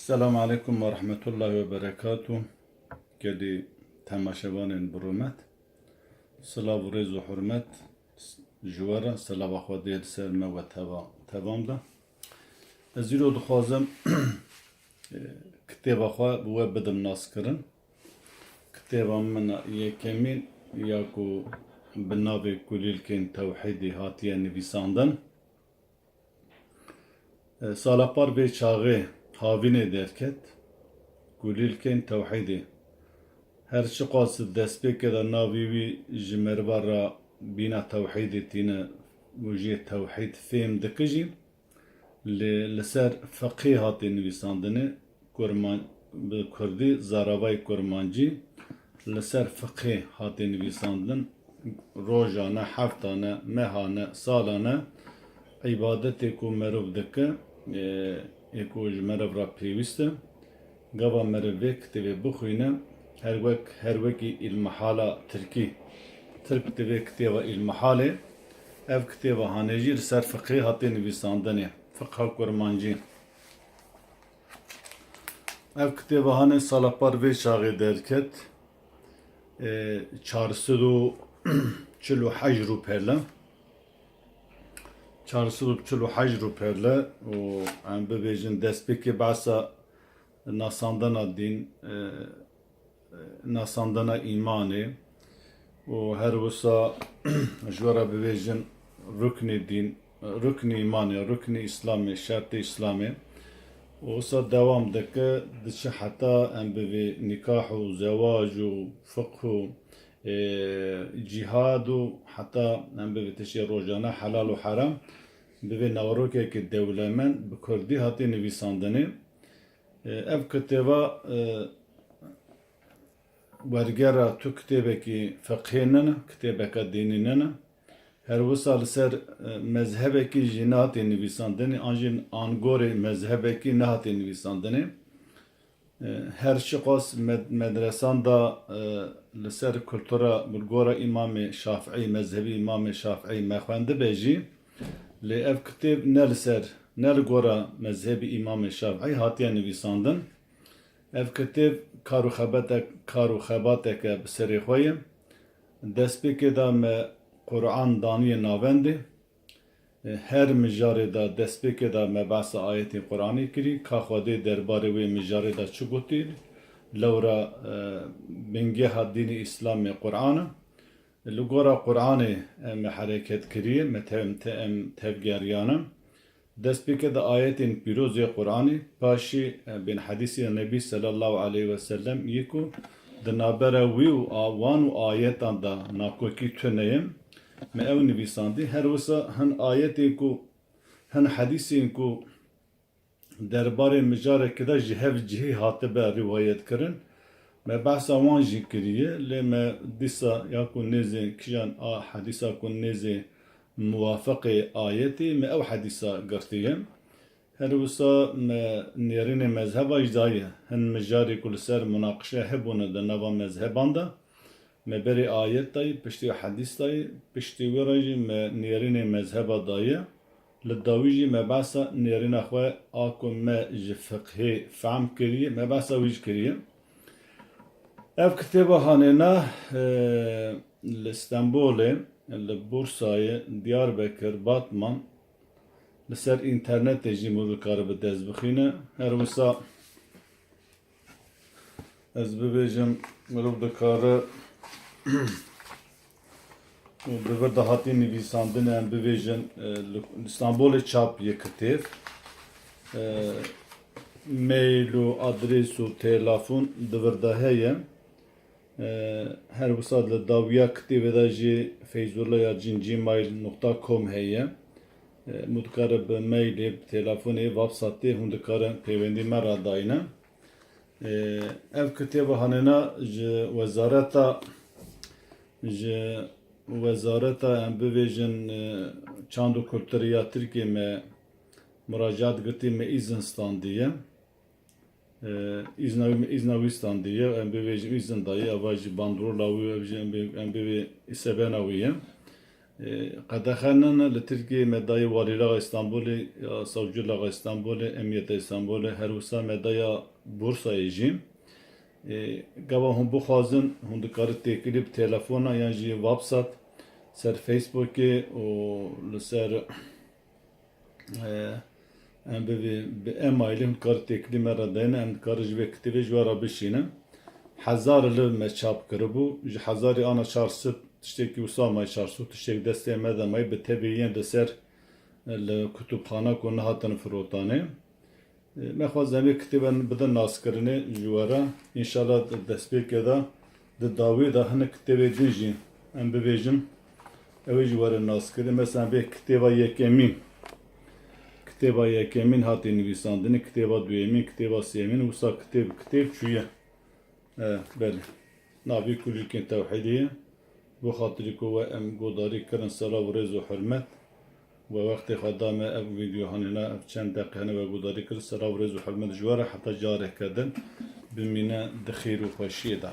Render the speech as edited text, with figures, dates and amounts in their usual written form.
Selamun Aleyküm ve Rahmetullahi ve Berekatuhu. Gedi temaşevanın burumet. Sıla rezu hürmet. Juvara sıla bakwa değil serme ve tevamda. Ziro dukhazım kitaba khwa bu bedim nas kirin. Kitaba min yekemin yaku binavi kulilkin tevhidi hatiye nivîsandin. Salapar ve çağı havine derket. Kulilkin tevhidi. Her şiqas destpêkê de navî wî ji merivara bîna tewhîdê tîne û jê tewhîd fêm dike jî li ser feqî hatê nivîsandinê bi Kurdî zaravayê kurmancî li ser feqî hatê nivîsandin rojane, heftane, mehane, salane îbadetê ku meriv dike ê ku ji meriv re pêwîst e gava meriv vê kitêbê bixwîne her wekî îlmihala Türk divê kitêba îlmihalê ev kitêba hane jî li ser fiqhê hatê nivîsandinê fiqha kurmancî ev kitêba hane sala par vê çaxê derket 448 rûpêle 448 rûpêle û em bibêjin destpêkê behsa nasandina dîn nasandana imanê û her wisa ji we re bibêjin ruknê dîn ruknê imanê ruknê îslamê şertê îslamê û wisa dewam dike diçe heta em bi vê nîkah û zewaj û fiqh û cîhad û heta em bi vê tiştê rojane helal û heram bi vê nawerokekî dewlemend bi Kurdî hatê nivîsandinê ev kitêba wergera tu kitêbekî fiqhê nene kitêbeka dînî nene her wisa li ser mezhebekî jî nehatê nivîsandinê an jî angorê mezhebekî nehatê nivîsandinê her şiqas medresan da li ser kultura gora İmamê Şafiî mezhebî İmamê Şafiî me xwendibe jî lê ev kitêb ne li ser ne li gora mezhebî İmamê Şafiî hatiye nivîsandin ev kitêb kar û xebateke bi serê xwe ye destpêkê de me Qur'an daniye navendê her mijarê de destpêkê de me behsa ayetên Qur'anê kirî ka Xwedê derbarê wê mijarê de çi gotî lewra bingeha dînê îslamê Qur'an e li gora Qur'anê em hereket kiriye me em tevgeriyane destpêkê de ayetên pîrozê Qur'anê paşî bên hedîsê Nebî sallallahu aleyhi ve sellem yê ku di navbera wî û wan û ayetan da nakokî tuneye me ew nivîsandî her wisa hin ayetê ku hin hedîsên ku derbarê mijarekê de ji hev cihê hatibe rîwayet kirin me behsa wan jî kiriye lê me dîsa ya ku nêzê kijan a hedîsa ku nêzê muwafeqê ayetê me ew hedîsa girtiye her wisa me nêrînê mezheba jî daye hin mijarê ku li ser munaqişe hebûne di nava mezheban de me berê ayet dayê piştî hedîs dayê piştî wê re jî me nêrînê mezheba daye li dawî jî me behsa nêrîna xwe a ku me ji fiqhê fehm kiriye me behsa wî jî kiriye ev kitêba hanêne li Stenbolê li Bursayê Diyarbekir Batman li ser înternetê jî mirov dikare bi dest bixîne her wisa ez bibêjim mirov dikare bi vir de hatî nivîsandinê em bibêjin li Stenbolê çap yê kitêb mail û adrês û telefon di vir de heye her wisa li dawiya kitêbê de jî feyzullah@gmail.com heye hûn dikare bi mailê bi telefonê websitê hûn dikarin pêwendî me ra dayîne ev kitêba hanêne ji wezareta em bibêjin çand û kulturiya Tirkiye me müracaat girtî me îzin standiye îzna wî standiye em bibêjin îzin daye eva jî bandrola wî ev jî em bivê îsebena wî ye قدخانن لتركيا مدايا واليلاغ اسطنبولي savcılağı İstanbul'u, Emniyete İstanbul'u, her usta medaya Bursa ejim. Gava hon bu xazın hon dikarı tekilip telefona yani WhatsApp ser Facebook'e o ser em be emaili hon dikarı tekili meradayna em dikarı jve kitibe jwara bişine. Hazar li me çap kiribu, ji hazarı ana çarşı tişteki usamay çarşı tişteki desteğe medamay be tebiyen de ser kütüphane konu hatın frotane. Mexwazem kitiben bidin naskirine jwara inşallah destpêkê da di dawê da hinek kitêbê din jî em bibêjin ew jî were naskirin. Mesela bê kitêba yekemîn kitêba yekemîn hatê nivîsandinê, kitêba duyemîn, kitêba sêmîn wisa kitêb çûye. Belê navê kulîlkên tewhîdî bu xatirî ku we em godarî kirin selav rêz û hurmet ve wextê xwe da me ev vîdyo hanîne ev çend deqîqe ve godarî kir selav rêz û hurmet ji we re heta careke din bimîne di xêr û xweşiyê de.